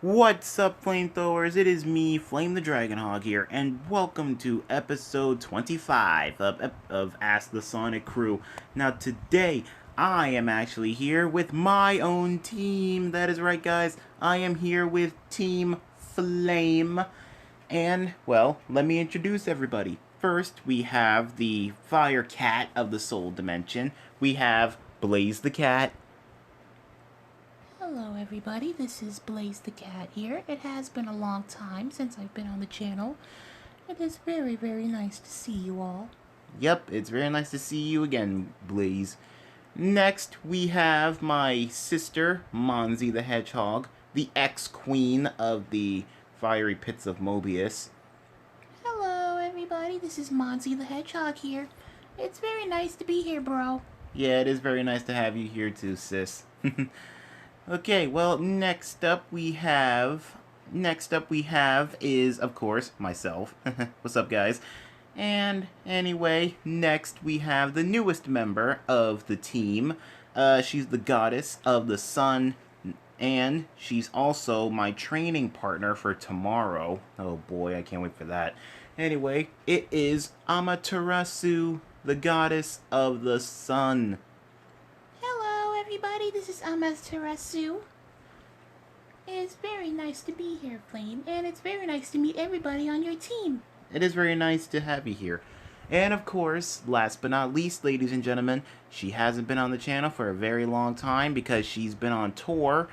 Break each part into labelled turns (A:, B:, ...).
A: What's up, flamethrowers? It is me, Flame the Dragonhog here, and welcome to episode 25 of Ask the Sonic Crew. Now, today, I am actually here with my own team. That is right, guys. I am here with Team Flame. And, well, let me introduce everybody. First, we have the Fire Cat of the Soul Dimension. We have Blaze the Cat.
B: Hello everybody, this is Blaze the Cat here. It has been a long time since I've been on the channel. It is very nice to see you all.
A: Yep, it's very nice to see you again, Blaze. Next, we have my sister, Monzy the Hedgehog, the ex-queen of the fiery pits of Mobius.
B: Hello everybody, this is Monzy the Hedgehog here. It's very nice to be here, bro.
A: Yeah, it is very nice to have you here too, sis. Okay, well, next up we have is, of course, myself. What's up, guys? And anyway, next we have the newest member of the team. She's the goddess of the sun, and she's also my training partner for tomorrow. Oh boy, I can't wait for that. Anyway, it is Amaterasu, the goddess of the sun.
B: Hello everybody, this is Amaterasu. It's very nice to be here, Flame, and it's very nice to meet everybody on your team.
A: It is very nice to have you here. And of course, last but not least, ladies and gentlemen, she hasn't been on the channel for a very long time because she's been on tour.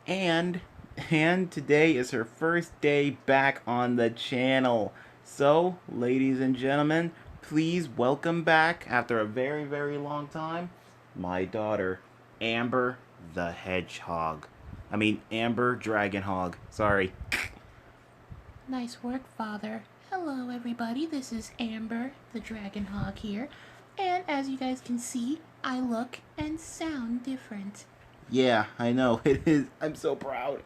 A: And today is her first day back on the channel. So, ladies and gentlemen, please welcome back after a very long time, my daughter, Amber the Hedgehog. I mean, Amber Dragonhog. Sorry.
B: Nice work, Father. Hello everybody, this is Amber, the Dragonhog here. And as you guys can see, I look and sound different.
A: Yeah, I know. It is. I'm so proud.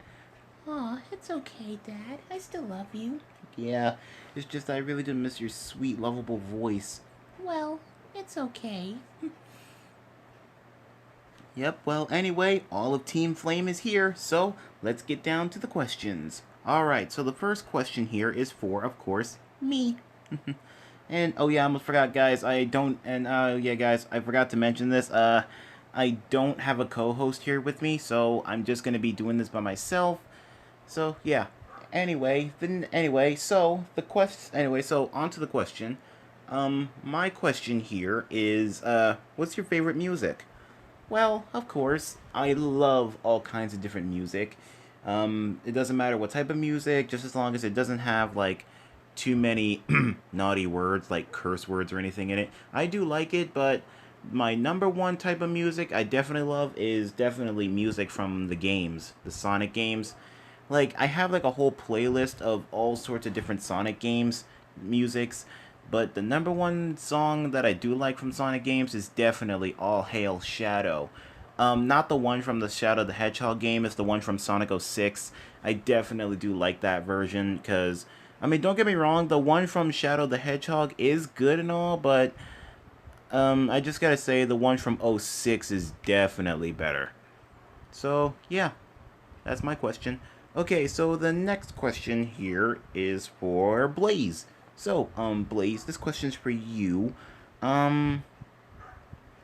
B: Aw, it's okay, Dad. I still love you.
A: Yeah, it's just I really do miss your sweet, lovable voice.
B: Well, it's okay.
A: Yep, well, anyway, all of Team Flame is here, so let's get down to the questions. Alright, so the first question here is for, of course, me. And, oh yeah, I almost forgot, guys, yeah, guys, I forgot to mention this, I don't have a co-host here with me, so I'm just gonna be doing this by myself. So, yeah. Anyway, so on to the question. My question here is, what's your favorite music? Well, of course, I love all kinds of different music. It doesn't matter what type of music, just as long as it doesn't have, like, too many naughty words, like curse words or anything in it. I do like it, but my number one type of music I definitely love is definitely music from the games, the Sonic games. Like, I have, like, a whole playlist of all sorts of different Sonic games, musics, but the number one song that I do like from Sonic games is definitely All Hail Shadow. Not the one from the Shadow the Hedgehog game, it's the one from Sonic 06. I definitely do like that version, because, I mean, don't get me wrong, the one from Shadow the Hedgehog is good and all, but, I just gotta say, the one from 06 is definitely better. So, yeah, that's my question. Okay, so the next question here is for Blaze. So, Blaze, this question's for you. Um,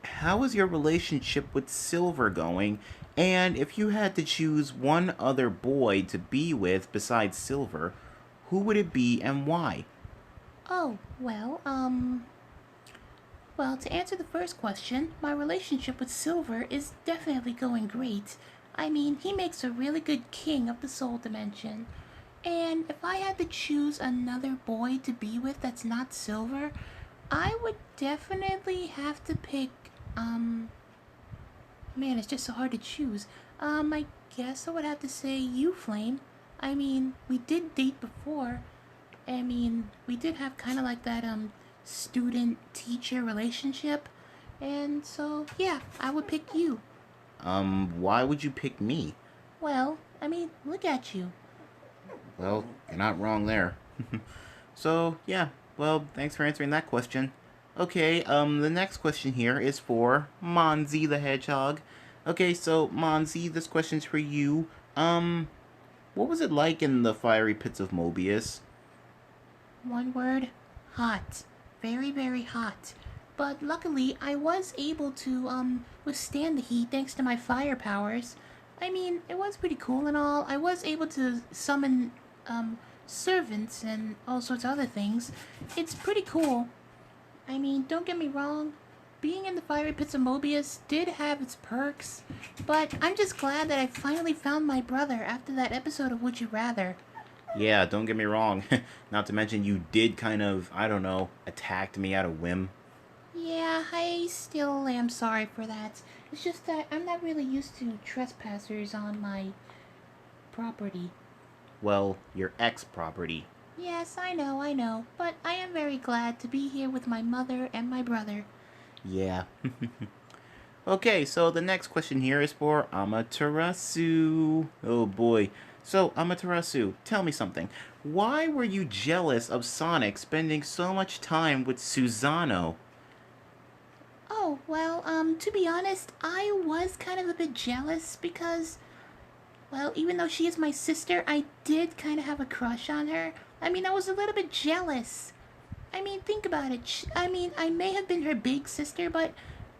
A: how is your relationship with Silver going? And if you had to choose one other boy to be with besides Silver, who would it be and why?
B: Oh, well, to answer the first question, my relationship with Silver is definitely going great. I mean, he makes a really good king of the soul dimension. And if I had to choose another boy to be with that's not Silver, I would definitely have to pick, man, it's just so hard to choose. I guess I would have to say you, Flame. I mean, we did date before. I mean, we did have kind of like that, student-teacher relationship. And so, yeah, I would pick you.
A: Why would you pick me?
B: Well, I mean, look at you.
A: Well, you're not wrong there. So, yeah, well, thanks for answering that question. Okay, the next question here is for Monzy the Hedgehog. Okay, so Monzy, this question's for you. What was it like in the fiery pits of Mobius?
B: One word, hot. Very, very hot. But luckily, I was able to withstand the heat thanks to my fire powers. I mean, it was pretty cool and all. I was able to summon servants and all sorts of other things. It's pretty cool. I mean, don't get me wrong. Being in the fiery pits of Mobius did have its perks, but I'm just glad that I finally found my brother after that episode of Would You Rather.
A: Yeah, don't get me wrong. Not to mention you did kind of, I don't know, attacked me out of whim.
B: Yeah, I still am sorry for that. It's just that I'm not really used to trespassers on my property.
A: Well, your ex property.
B: Yes, I know, but I am very glad to be here with my mother and my brother.
A: Yeah. Okay, so the next question here is for Amaterasu. Oh boy. So, Amaterasu, tell me something. Why were you jealous of Sonic spending so much time with Susano?
B: Oh, well, to be honest, I was kind of a bit jealous because, well, even though she is my sister, I did kind of have a crush on her. I mean, I was a little bit jealous. I mean, think about it. I mean, I may have been her big sister, but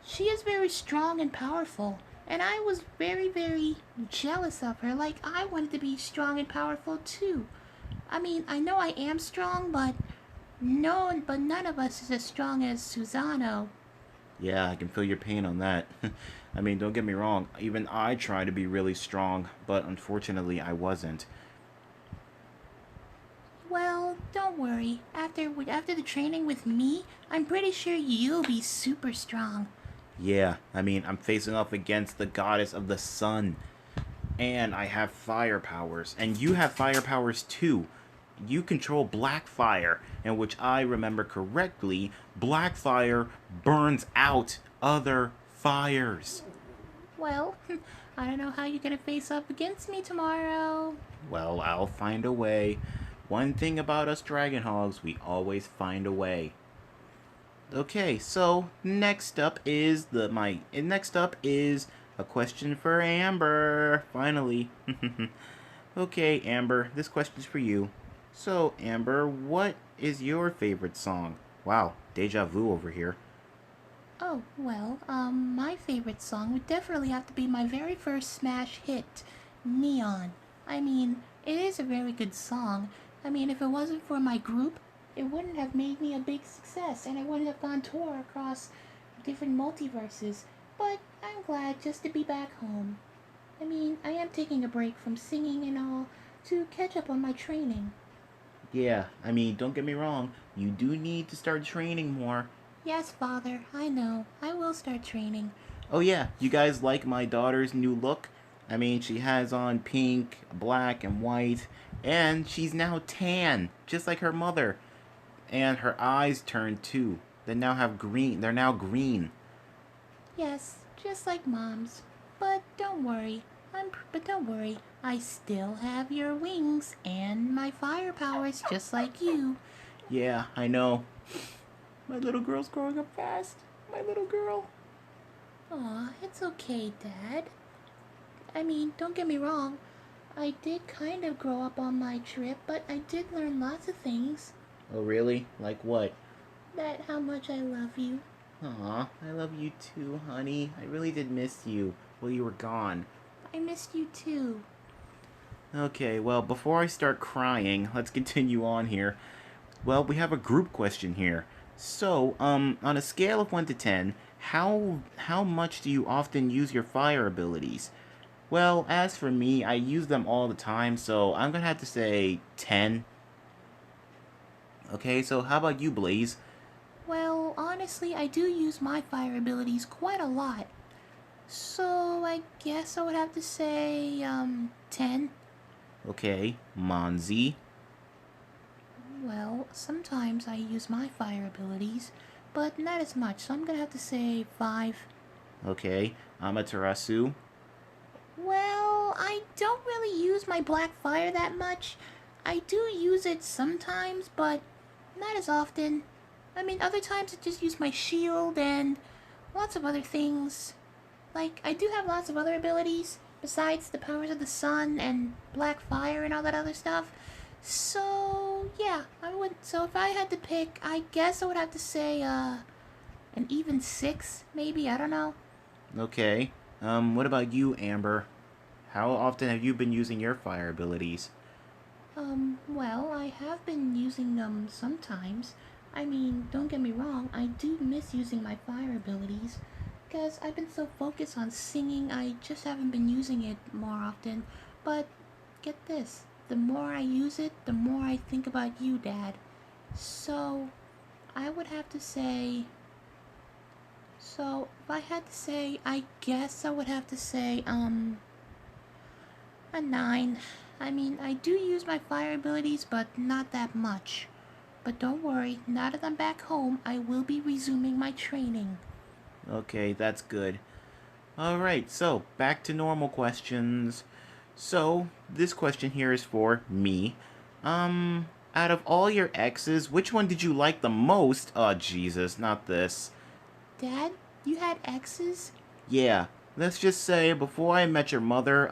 B: she is very strong and powerful. And I was very, very jealous of her. Like, I wanted to be strong and powerful too. I mean, I know I am strong, but no, but none of us is as strong as Susano.
A: Yeah, I can feel your pain on that. I mean, don't get me wrong, even I tried to be really strong, but unfortunately I wasn't.
B: Well, don't worry. After the training with me, I'm pretty sure you'll be super strong.
A: Yeah, I mean, I'm facing off against the goddess of the sun, and I have fire powers, and you have fire powers too. You control black fire, in which I remember correctly, black fire burns out other fires.
B: Well, I don't know how you're gonna face up against me tomorrow.
A: Well, I'll find a way. One thing about us dragon hogs, we always find a way. Okay, so next up is a question for Amber. Finally. Okay, Amber, this question's for you. So, Amber, what is your favorite song? Wow, deja vu over here.
B: Oh, well, my favorite song would definitely have to be my very first smash hit, Neon. I mean, it is a very good song. I mean, if it wasn't for my group, it wouldn't have made me a big success, and I wouldn't have gone tour across different multiverses. But I'm glad just to be back home. I mean, I am taking a break from singing and all to catch up on my training.
A: Yeah, I mean, don't get me wrong, you do need to start training more.
B: Yes, Father, I know. I will start training.
A: Oh yeah, you guys like my daughter's new look? I mean, she has on pink, black, and white, and she's now tan, just like her mother. And her eyes turned too. They now have green. They're now green.
B: Yes, just like Mom's. But don't worry. I still have your wings and my fire powers just like you.
A: Yeah, I know. My little girl's growing up fast. My little girl.
B: Aw, it's okay, Dad. I mean, don't get me wrong. I did kind of grow up on my trip, but I did learn lots of things.
A: Oh, really? Like what?
B: That how much I love you.
A: Aw, I love you too, honey. I really did miss you while you were gone.
B: I missed you too.
A: Okay, well, before I start crying, let's continue on here. Well, we have a group question here. So, on a scale of 1 to 10, how much do you often use your fire abilities? Well, as for me, I use them all the time, so I'm gonna have to say 10. Okay, so how about you, Blaze?
B: Well, honestly, I do use my fire abilities quite a lot. So I guess I would have to say, 10.
A: Okay, Monzy.
B: Well, sometimes I use my fire abilities, but not as much, so I'm gonna have to say 5.
A: Okay, Amaterasu.
B: Well, I don't really use my black fire that much. I do use it sometimes, but not as often. I mean, other times I just use my shield and lots of other things. Like, I do have lots of other abilities, besides the powers of the sun and black fire and all that other stuff. So, yeah, I would. So, if I had to pick, I guess I would have to say, an even 6, maybe? I don't know.
A: Okay. What about you, Amber? How often have you been using your fire abilities?
B: Well, I have been using them sometimes. I mean, don't get me wrong, I do miss using my fire abilities. Because I've been so focused on singing, I just haven't been using it more often. But get this, the more I use it, the more I think about you, Dad. So, I would have to say. So, if I had to say, I guess I would have to say, a 9. I mean, I do use my fire abilities, but not that much. But don't worry, now that I'm back home, I will be resuming my training.
A: Okay, that's good. Alright, so back to normal questions. So, this question here is for me. Out of all your exes, which one did you like the most? Oh, Jesus, not this.
B: Dad, you had exes?
A: Yeah, let's just say before I met your mother,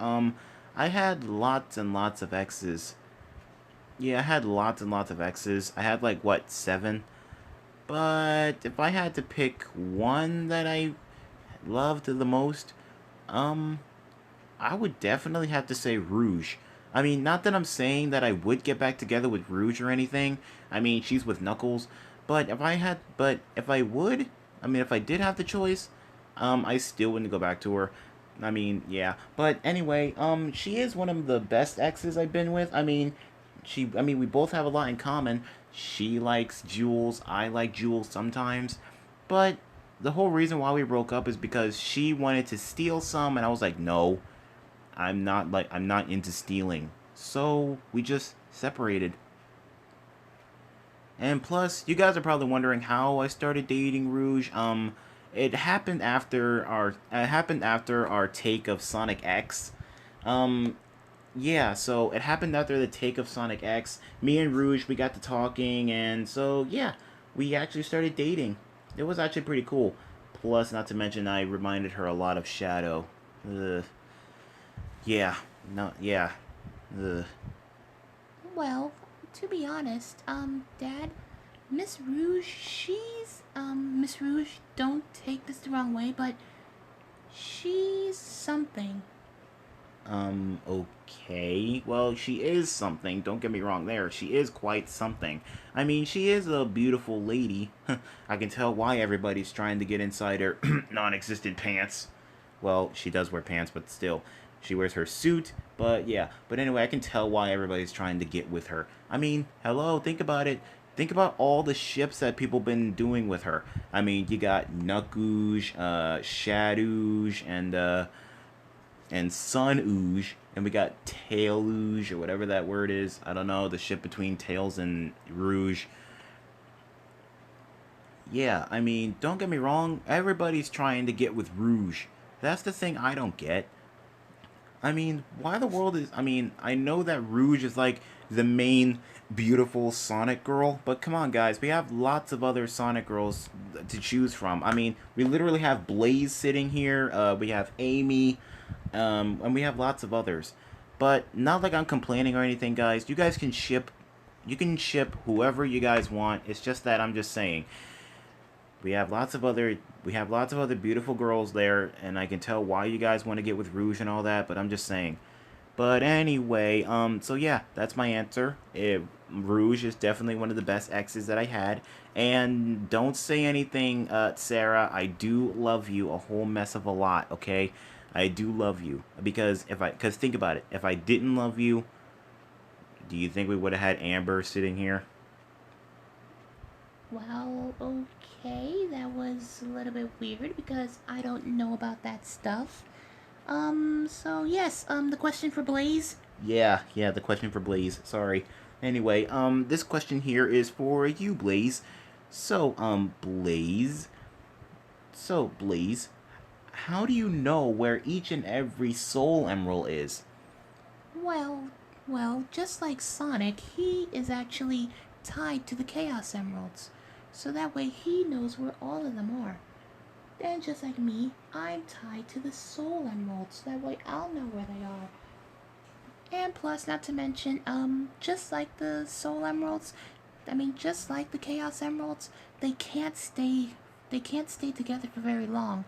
A: I had lots and lots of exes. Yeah, I had lots and lots of exes. I had like, what, 7? But if I had to pick one that I loved the most, um, I would definitely have to say Rouge. I mean, not that I'm saying that I would get back together with Rouge or anything. I mean, she's with Knuckles. But if I would, I mean, if I did have the choice, I still wouldn't go back to her. I mean, yeah. But anyway, she is one of the best exes I've been with. I mean, we both have a lot in common. She likes Jules. I like Jules sometimes. But the whole reason why we broke up is because she wanted to steal some, and I was like, no, I'm not into stealing. So we just separated. And plus, you guys are probably wondering how I started dating Rouge. It happened after our take of Sonic X. Um yeah, so it happened after the take of Sonic X. Me and Rouge, we got to talking, and so yeah, we actually started dating. It was actually pretty cool. Plus, not to mention, I reminded her a lot of Shadow. Ugh. Yeah, no, yeah. Ugh.
B: Well, to be honest, Dad, Miss Rouge, Miss Rouge, don't take this the wrong way, but she's something.
A: Okay. Well, she is something. Don't get me wrong there. She is quite something. I mean, she is a beautiful lady. I can tell why everybody's trying to get inside her non existent pants. Well, she does wear pants, but still. She wears her suit, but yeah. But anyway, I can tell why everybody's trying to get with her. I mean, hello, think about it. Think about all the ships that people been doing with her. I mean, you got Nuckooge, Shadooge, and Sun Ooge, and we got Tail Ooge, or whatever that word is. I don't know, the ship between Tails and Rouge. Yeah, I mean, don't get me wrong, everybody's trying to get with Rouge. That's the thing I don't get. I mean, why the world is. I mean, I know that Rouge is like the main beautiful Sonic girl, but come on, guys, we have lots of other Sonic girls to choose from. I mean, we literally have Blaze sitting here, we have Amy, and we have lots of others. But not like I'm complaining or anything, guys. You can ship whoever you guys want. It's just that I'm just saying we have lots of other beautiful girls there, and I can tell why you guys want to get with Rouge and all that. But I'm just saying. But anyway, so yeah, that's my answer. Rouge is definitely one of the best exes that I had. And don't say anything, Sarah. I do love you a whole mess of a lot, okay? I do love you. Because think about it. If I didn't love you, do you think we would have had Amber sitting here?
B: Well, okay, that was a little bit weird because I don't know about that stuff. So yes, the question for Blaze.
A: Yeah, the question for Blaze. Sorry. Anyway, this question here is for you, Blaze. So, Blaze, how do you know where each and every soul emerald is?
B: Well, well, just like Sonic, he is actually tied to the Chaos Emeralds. So that way he knows where all of them are. And just like me, I'm tied to the soul emeralds, so that way I'll know where they are. And plus, not to mention, just like the soul emeralds, just like the chaos emeralds, they can't stay, they can't stay together for very long.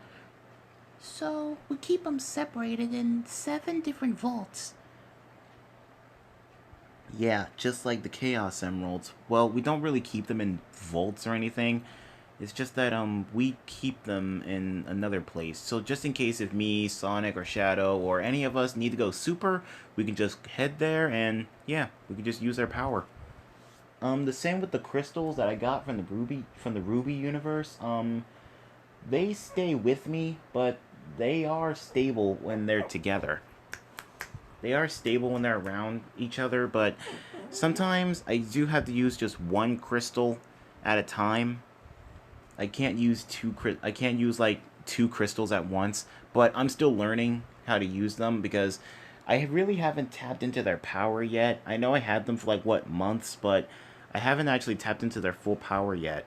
B: So we keep them separated in 7 different vaults.
A: Yeah, just like the Chaos Emeralds. Well, we don't really keep them in vaults or anything. It's just that we keep them in another place. So just in case if me, Sonic, or Shadow, or any of us need to go super, we can just head there and yeah, we can just use their power. The same with the crystals that I got from the Ruby universe. They stay with me, but they are stable when they're together. They are stable when they're around each other, but sometimes I do have to use just one crystal at a time. I can't use like two crystals at once, but I'm still learning how to use them because I really haven't tapped into their power yet. I know I had them for like what months, but I haven't actually tapped into their full power yet.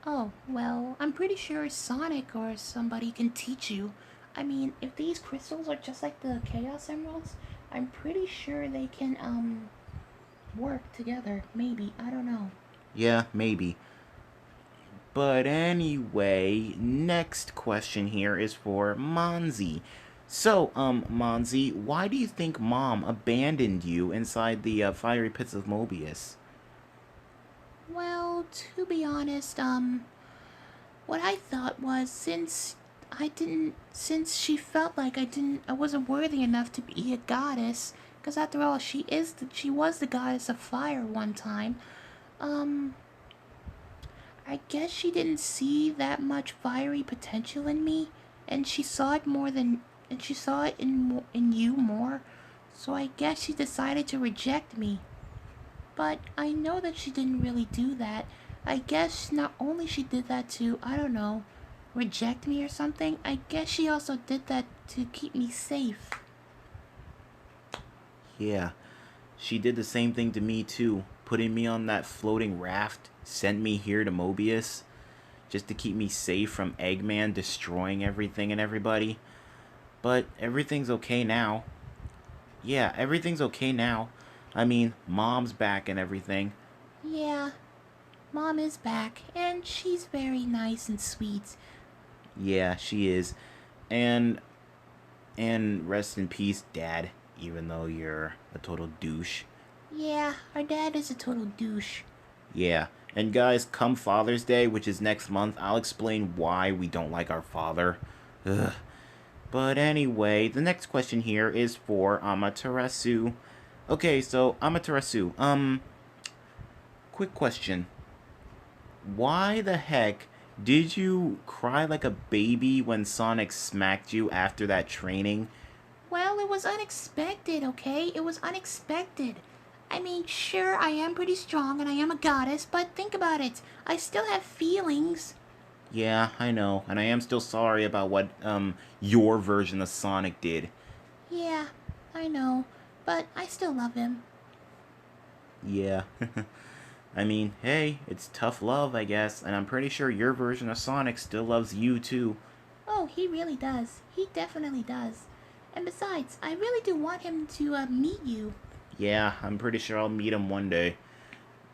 B: Oh, well, I'm pretty sure Sonic or somebody can teach you. If these crystals are just like the Chaos Emeralds, I'm pretty sure they can, work together. Maybe. I don't know.
A: Yeah, maybe. But anyway, next question here is for Monzy. So, Monzy, why do you think Mom abandoned you inside the fiery pits of Mobius?
B: Well, to be honest, what I thought was since she felt like I wasn't worthy enough to be a goddess, because after all, she was the goddess of fire one time. Um, I guess she didn't see that much fiery potential in me, and she saw it more than, and she saw it in you more. So I guess she decided to reject me. But I know that she didn't really do that. I guess not only she did that to, I don't know, reject me or something, I guess she also did that to keep me safe.
A: Yeah, she did the same thing to me too, putting me on that floating raft, sent me here to Mobius, just to keep me safe from Eggman destroying everything and everybody. But everything's okay now. Yeah, everything's okay now. I mean, Mom's back and everything.
B: Yeah, Mom is back, and she's very nice and sweet.
A: Yeah, she is. And rest in peace, Dad, even though you're a total douche.
B: Yeah, our dad is a total douche.
A: Yeah. And guys, come Father's Day, which is next month, I'll explain why we don't like our father. Ugh. But anyway, the next question here is for Amaterasu. Okay, so Amaterasu, quick question. Why the heck did you cry like a baby when Sonic smacked you after that training?
B: Well, it was unexpected, okay? It was unexpected. Sure, I am pretty strong and I am a goddess, but think about it. I still have feelings.
A: Yeah, I know, and I am still sorry about what your version of Sonic did.
B: Yeah, I know, but I still love him.
A: Yeah. I mean, hey, it's tough love, I guess, and I'm pretty sure your version of Sonic still loves you too.
B: Oh, he really does. He definitely does. And besides, I really do want him to meet you.
A: Yeah, I'm pretty sure I'll meet him one day.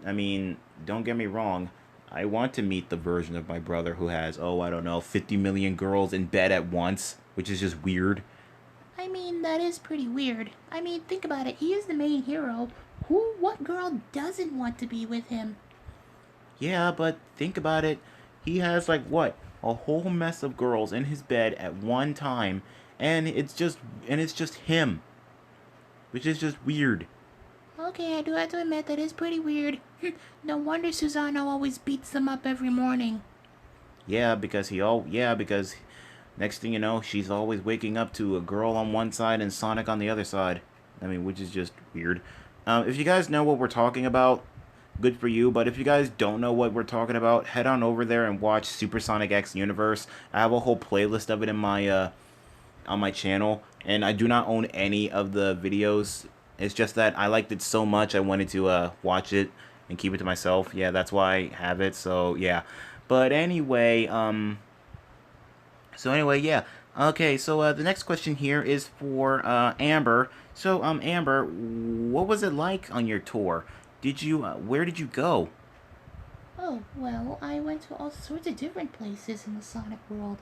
A: I mean, don't get me wrong. I want to meet the version of my brother who has, oh, I don't know, 50 million girls in bed at once, which is just weird.
B: That is pretty weird. Think about it. He is the main hero. What girl doesn't want to be with him?
A: Yeah, but think about it. He has, like, what? A whole mess of girls in his bed at one time, and it's just him, which is just weird.
B: Okay, I do have to admit that is pretty weird. No wonder Susano always beats them up every morning.
A: Because next thing you know, she's always waking up to a girl on one side and Sonic on the other side. I mean, which is just weird. If you guys know what we're talking about, good for you. But if you guys don't know what we're talking about, head on over there and watch Supersonic X Universe. I have a whole playlist of it in my on my channel, and I do not own any of the videos. It's just that I liked it so much I wanted to watch it and keep it to myself. Yeah, that's why I have it. So yeah. But anyway, So anyway, yeah. Okay, so the next question here is for Amber. So Amber, what was it like on your tour? Did you where did you go?
B: Oh, well, I went to all sorts of different places in the Sonic world.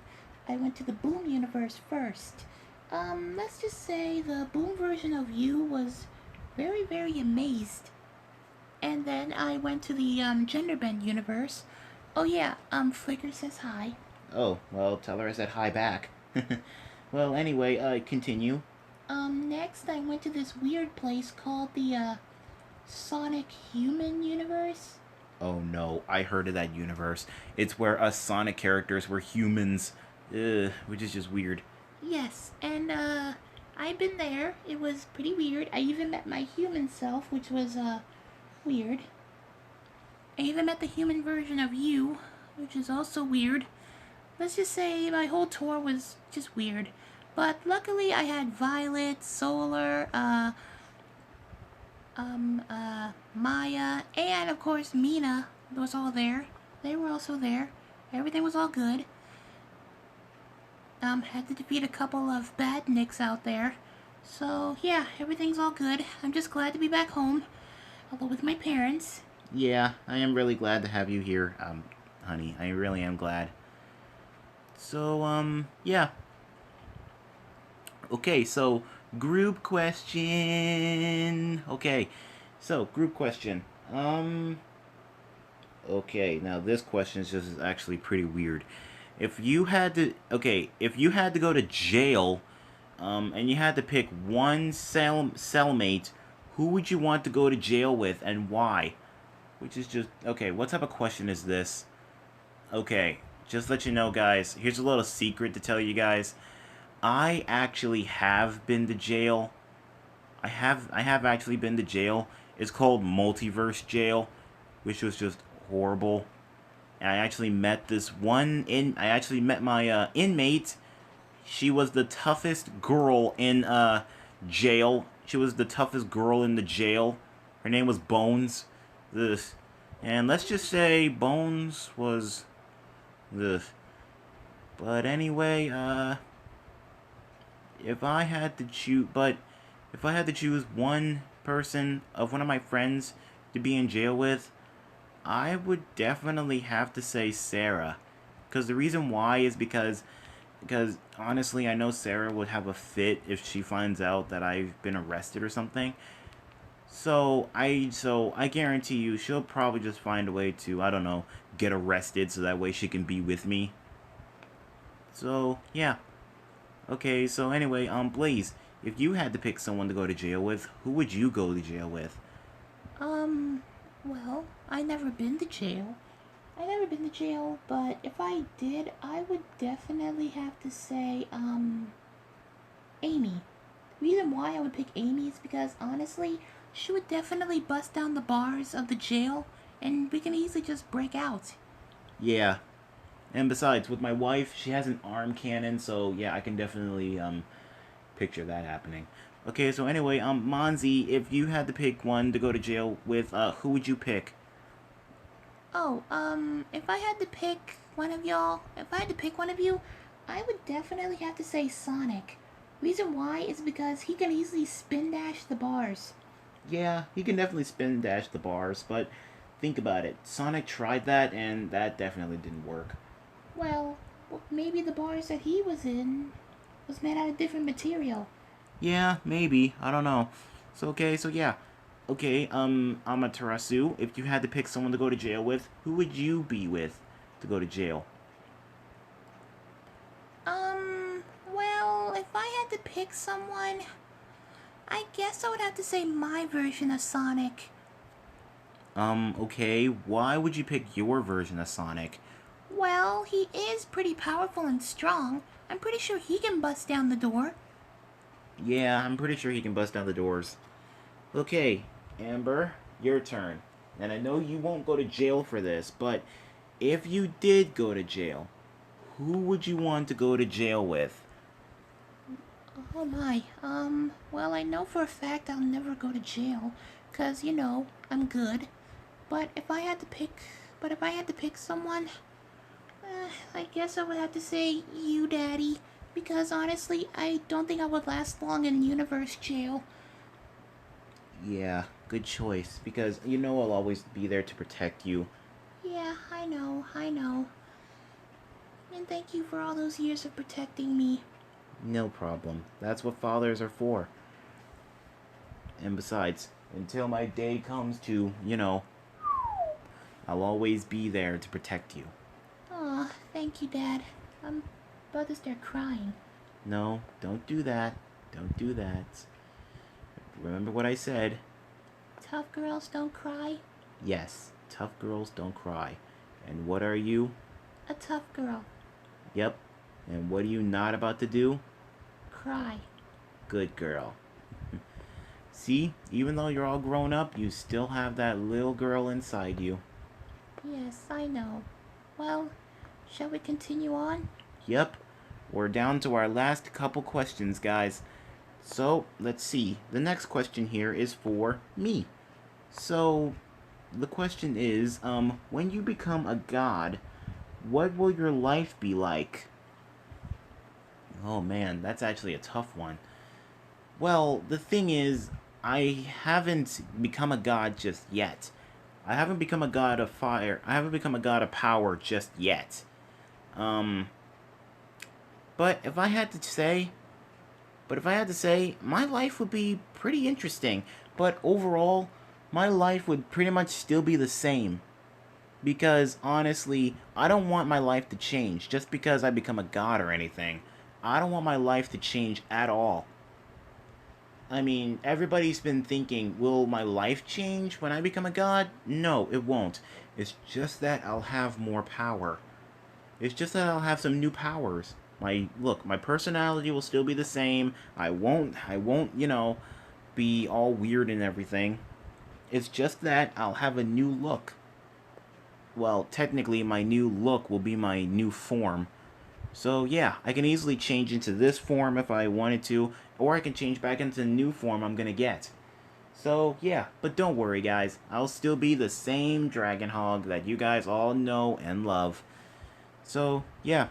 B: I went to the Boom universe first. Let's just say the Boom version of you was very, very amazed. And then I went to the Gender Bend universe. Oh yeah, Flicker says hi.
A: Oh, well, tell her I said hi back. Well, anyway, continue.
B: Next I went to this weird place called the Sonic Human universe.
A: Oh no, I heard of that universe. It's where us Sonic characters were humans, which is just weird.
B: Yes, and I've been there. It was pretty weird. I even met my human self, which was weird. I even met the human version of you, which is also weird. Let's just say my whole tour was just weird. But luckily I had Violet, Solar, Maya, and of course Mina was all there. They were also there. Everything was all good. Had to defeat a couple of bad nicks out there. So yeah, everything's all good. I'm just glad to be back home, although with my parents.
A: Yeah, I am really glad to have you here, honey. I really am glad. So, yeah. Okay, so group question. Okay, so group question. Okay, now this question is just actually pretty weird. If you had to go to jail, and you had to pick one cellmate, who would you want to go to jail with and why? Which is just okay. What type of question is this? Okay, just let you know, guys. Here's a little secret to tell you guys. I actually have been to jail. I have actually been to jail. It's called multiverse jail, which was just horrible. And I actually met this one in. I actually met my inmate. She was the toughest girl in jail. She was the toughest girl in the jail. Her name was Bones. Ugh. And let's just say Bones was ugh. But anyway, if I had to choose, but if I had to choose one person of one of my friends to be in jail with, I would definitely have to say Sarah. Because the reason why is because honestly, I know Sarah would have a fit if she finds out that I've been arrested or something. So I guarantee you she'll probably just find a way to, I don't know, get arrested so that way she can be with me. So, yeah. Okay, so anyway, Blaze, if you had to pick someone to go to jail with, who would you go to jail with?
B: Um, well, I never been to jail. I never been to jail, but if I did, I would definitely have to say, Amy. The reason why I would pick Amy is because honestly, she would definitely bust down the bars of the jail and we can easily just break out.
A: Yeah. And besides, with my wife, she has an arm cannon, so yeah, I can definitely picture that happening. Okay, so anyway, Monzy, if you had to pick one to go to jail with, who would you pick?
B: Oh, if I had to pick one of y'all, if I had to pick one of you, I would definitely have to say Sonic. Reason why is because he can easily spin dash the bars.
A: Yeah, he can definitely spin dash the bars, but think about it. Sonic tried that, and that definitely didn't work.
B: Well, maybe the bars that he was in was made out of different material.
A: Yeah, maybe. I don't know. So okay, so yeah. Okay, Amaterasu, if you had to pick someone to go to jail with, who would you be with to go to jail?
B: Well, if I had to pick someone, I guess I would have to say my version of Sonic.
A: Okay, why would you pick your version of Sonic?
B: Well, he is pretty powerful and strong. I'm pretty sure he can bust down the door.
A: Yeah, I'm pretty sure he can bust down the doors. Okay, Amber, your turn. And I know you won't go to jail for this, but if you did go to jail, who would you want to go to jail with?
B: Oh my, well, I know for a fact I'll never go to jail, 'cause, you know, I'm good. But if I had to pick, but if I had to pick someone, I guess I would have to say you, Daddy, because honestly, I don't think I would last long in universe jail.
A: Yeah, good choice, because you know I'll always be there to protect you.
B: Yeah, I know. And thank you for all those years of protecting me.
A: No problem. That's what fathers are for. And besides, until my day comes to, I'll always be there to protect you.
B: Aw, thank you, Dad. I'm about to start crying.
A: No, don't do that. Don't do that. Remember what I said.
B: Tough girls don't cry.
A: Yes, tough girls don't cry. And what are you?
B: A tough girl.
A: Yep. And what are you not about to do?
B: Cry.
A: Good girl. See, even though you're all grown up, you still have that little girl inside you.
B: Yes, I know. Well, shall we continue on?
A: Yep. We're down to our last couple questions, guys. So, let's see. The next question here is for me. So, the question is, when you become a god, what will your life be like? Oh man, that's actually a tough one. Well, the thing is, I haven't become a god just yet. I haven't become a god of fire. I haven't become a god of power just yet. Um, but if I had to say, my life would be pretty interesting. But overall, my life would pretty much still be the same. Because honestly, I don't want my life to change just because I become a god or anything. I don't want my life to change at all. I mean, everybody's been thinking, will my life change when I become a god? No, it won't. It's just that I'll have more power. It's just that I'll have some new powers. My personality will still be the same. I won't, be all weird and everything. It's just that I'll have a new look. Well, technically my new look will be my new form. So yeah, I can easily change into this form if I wanted to, or I can change back into the new form I'm gonna get. So yeah, but don't worry guys, I'll still be the same Dragon Hog that you guys all know and love. So yeah,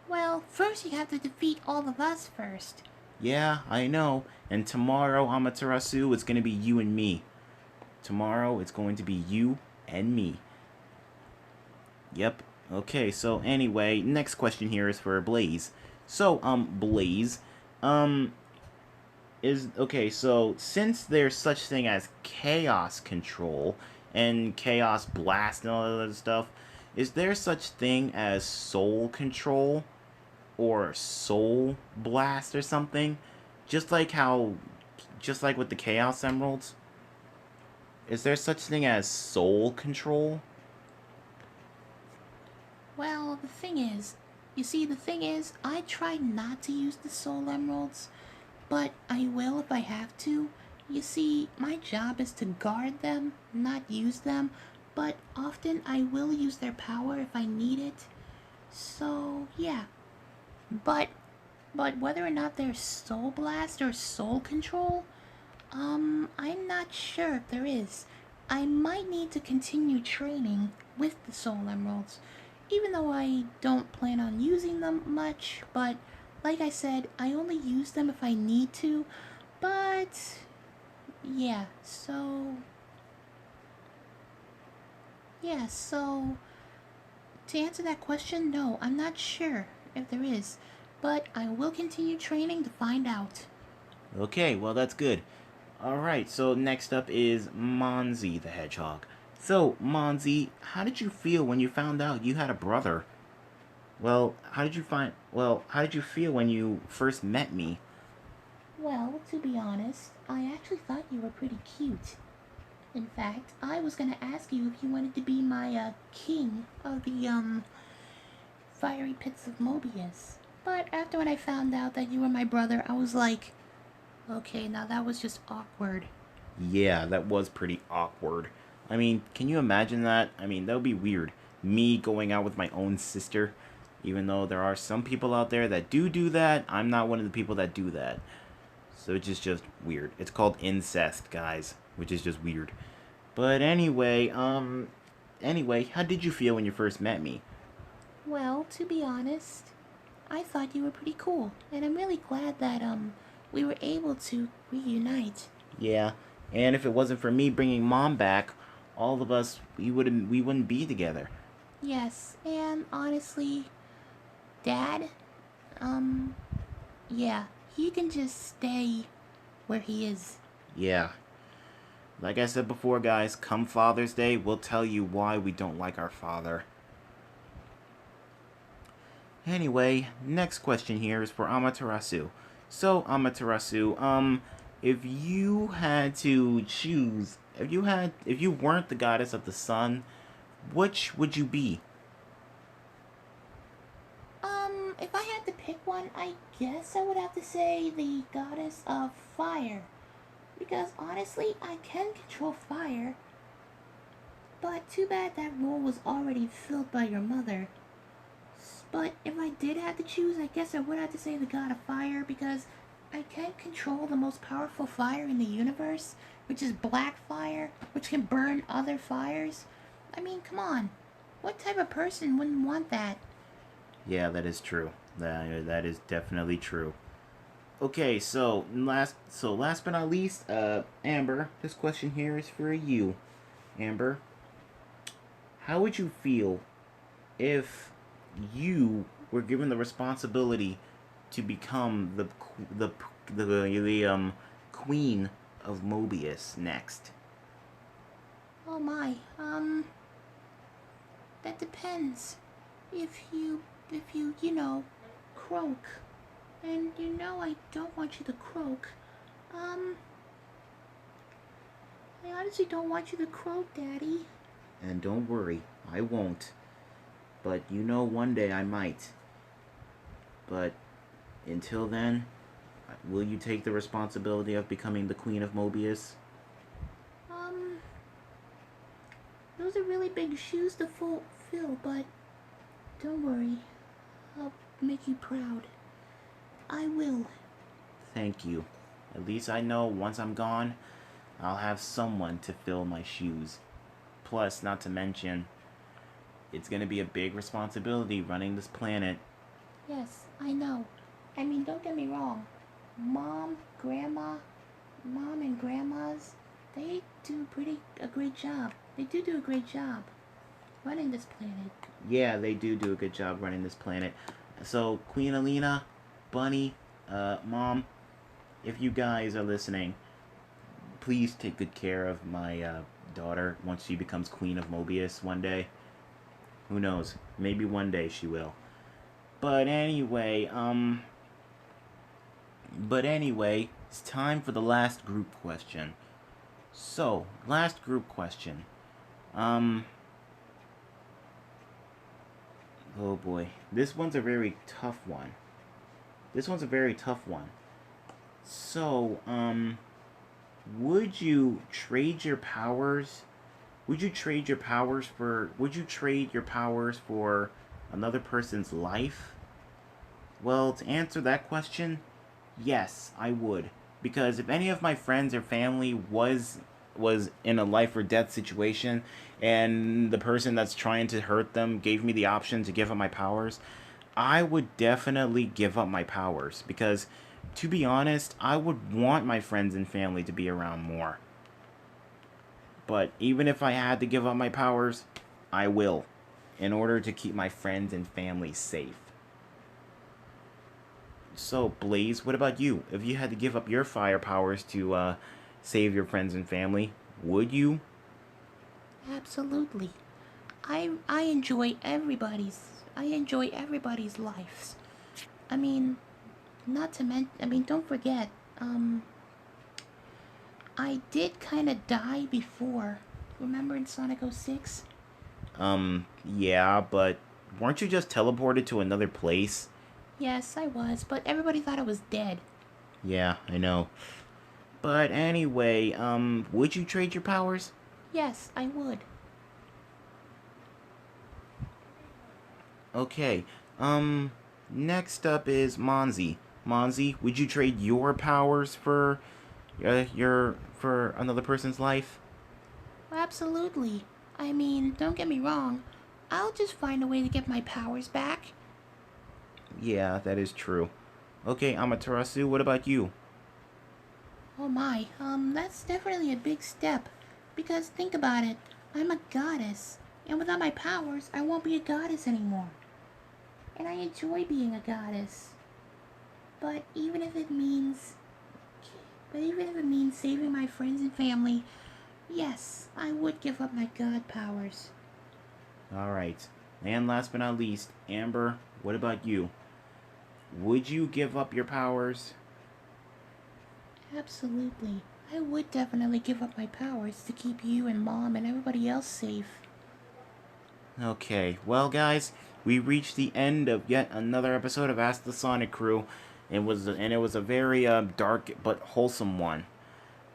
B: Well, first you have to defeat all of us first.
A: yeah, I know. And tomorrow, Amaterasu, it's gonna be you and me. Tomorrow, it's going to be you and me. Yep. Okay, so anyway, next question here is for Blaze. So, Blaze, um, is okay, so since there's such thing as chaos control and chaos blast and all that other stuff, is there such thing as soul control or soul blast or something? Just like how just like with the chaos emeralds? Is there such thing as soul control?
B: Well, the thing is, I try not to use the soul emeralds, but I will if I have to. You see, my job is to guard them, not use them, but often I will use their power if I need it. So, yeah. But whether or not there's soul blast or soul control, I'm not sure if there is. I might need to continue training with the soul emeralds, even though I don't plan on using them much, but like I said, I only use them if I need to. But yeah, so to answer that question, no, I'm not sure if there is, but I will continue training to find out.
A: Okay, well that's good. Alright, so next up is Monzy the Hedgehog. So, Monzy, how did you feel when you found out you had a brother? How did you feel when you first met me?
B: Well, to be honest, I actually thought you were pretty cute. In fact, I was gonna ask you if you wanted to be my king of the fiery pits of Mobius. But after when I found out that you were my brother, I was like, okay, now that was just awkward.
A: Yeah, that was pretty awkward. I mean, can you imagine that? I mean, that would be weird. Me going out with my own sister. Even though there are some people out there that do that, I'm not one of the people that do that. So it's just weird. It's called incest, guys, which is just weird. But anyway, anyway, how did you feel when you first met me?
B: Well, to be honest, I thought you were pretty cool, and I'm really glad that we were able to reunite.
A: Yeah, and if it wasn't for me bringing Mom back, all of us we wouldn't be together.
B: Yes, and honestly, Dad, um, yeah, he can just stay where he is.
A: Yeah, like I said before, guys, come Father's Day, we'll tell you why we don't like our father. Anyway, next question here is for Amaterasu. So, Amaterasu, if you had to choose, if you weren't the goddess of the sun, which would you be?
B: If I had to pick one, I guess I would have to say the goddess of fire. Because honestly, I can control fire. But too bad that role was already filled by your mother. But if I did have to choose, I guess I would have to say the god of fire because I can control the most powerful fire in the universe, which is black fire, which can burn other fires. I mean, come on. What type of person wouldn't want that?
A: Yeah, that is true. That is definitely true. Okay, so last but not least, Amber, this question here is for you. Amber, how would you feel if you were given the responsibility to become the the queen of Mobius next?
B: Oh my, that depends. If you croak. And I don't want you to croak. Um, I honestly don't want you to croak, Daddy.
A: And don't worry, I won't. But one day I might. But until then, will you take the responsibility of becoming the queen of Mobius?
B: Um, those are really big shoes to fulfill, but don't worry. I'll make you proud. I will.
A: Thank you. At least I know once I'm gone, I'll have someone to fill my shoes. Plus, not to mention, it's going to be a big responsibility running this planet.
B: Yes, I know. I mean, don't get me wrong. Mom, Grandma, Mom and Grandma's, they do a great job. They do a great job running this planet.
A: Yeah, they do a good job running this planet. So, Queen Alina, Bunny, Mom, if you guys are listening, please take good care of my daughter once she becomes Queen of Mobius one day. Who knows? Maybe one day she will. But anyway, it's time for the last group question. So, last group question. Um, oh boy, this one's a very tough one. So, would you trade your powers? Would you trade your powers for another person's life? Well, to answer that question, yes, I would. Because if any of my friends or family was in a life or death situation and the person that's trying to hurt them gave me the option to give up my powers, I would definitely give up my powers because to be honest, I would want my friends and family to be around more. But even if I had to give up my powers, I will in order to keep my friends and family safe. So, Blaze, what about you? If you had to give up your fire powers to save your friends and family, would you?
B: Absolutely. I enjoy everybody's lives. I mean, not to mention, I mean, don't forget, I did kind of die before. Remember in Sonic 06?
A: Yeah, but weren't you just teleported to another place?
B: Yes, I was, but everybody thought I was dead.
A: Yeah, I know. But anyway, would you trade your powers?
B: Yes, I would.
A: Okay. Next up is Monzy. Monzy, would you trade your powers for another person's life?
B: Absolutely. I mean, don't get me wrong, I'll just find a way to get my powers back.
A: Yeah, that is true. Okay, Amaterasu, what about you?
B: Oh my, that's definitely a big step. Because think about it, I'm a goddess, and without my powers, I won't be a goddess anymore. And I enjoy being a goddess. But even if it means saving my friends and family, yes, I would give up my god powers.
A: Alright. And last but not least, Amber, what about you? Would you give up your powers?
B: Absolutely. I would definitely give up my powers to keep you and Mom and everybody else safe.
A: Okay, well, guys, we reached the end of yet another episode of Ask the Sonic Crew. It was a very dark but wholesome one.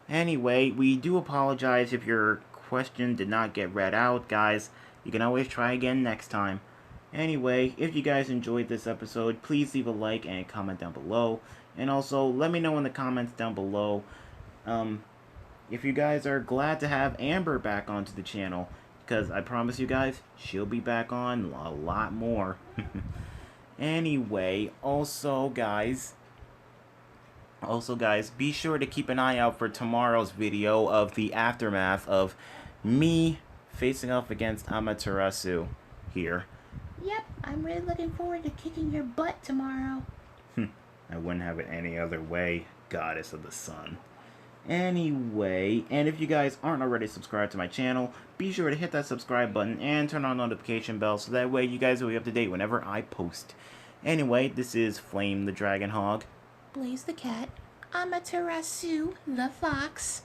A: Anyway, we do apologize if your question did not get read out, guys. You can always try again next time. Anyway, if you guys enjoyed this episode, please leave a like and a comment down below. And also, let me know in the comments down below um, if you guys are glad to have Amber back onto the channel. Because I promise you guys, she'll be back on a lot more. Anyway, also guys, be sure to keep an eye out for tomorrow's video of the aftermath of me facing off against Amaterasu here.
B: Yep, I'm really looking forward to kicking your butt tomorrow.
A: I wouldn't have it any other way, Goddess of the Sun. Anyway, and if you guys aren't already subscribed to my channel, be sure to hit that subscribe button and turn on notification bell so that way you guys will be up to date whenever I post. Anyway, this is Flame the Dragon Hog.
B: Blaze the cat, Amaterasu the fox,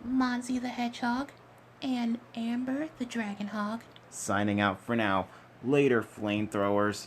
B: Monzy the Hedgehog, and Amber the Dragon Hog.
A: Signing out for now. Later, flamethrowers.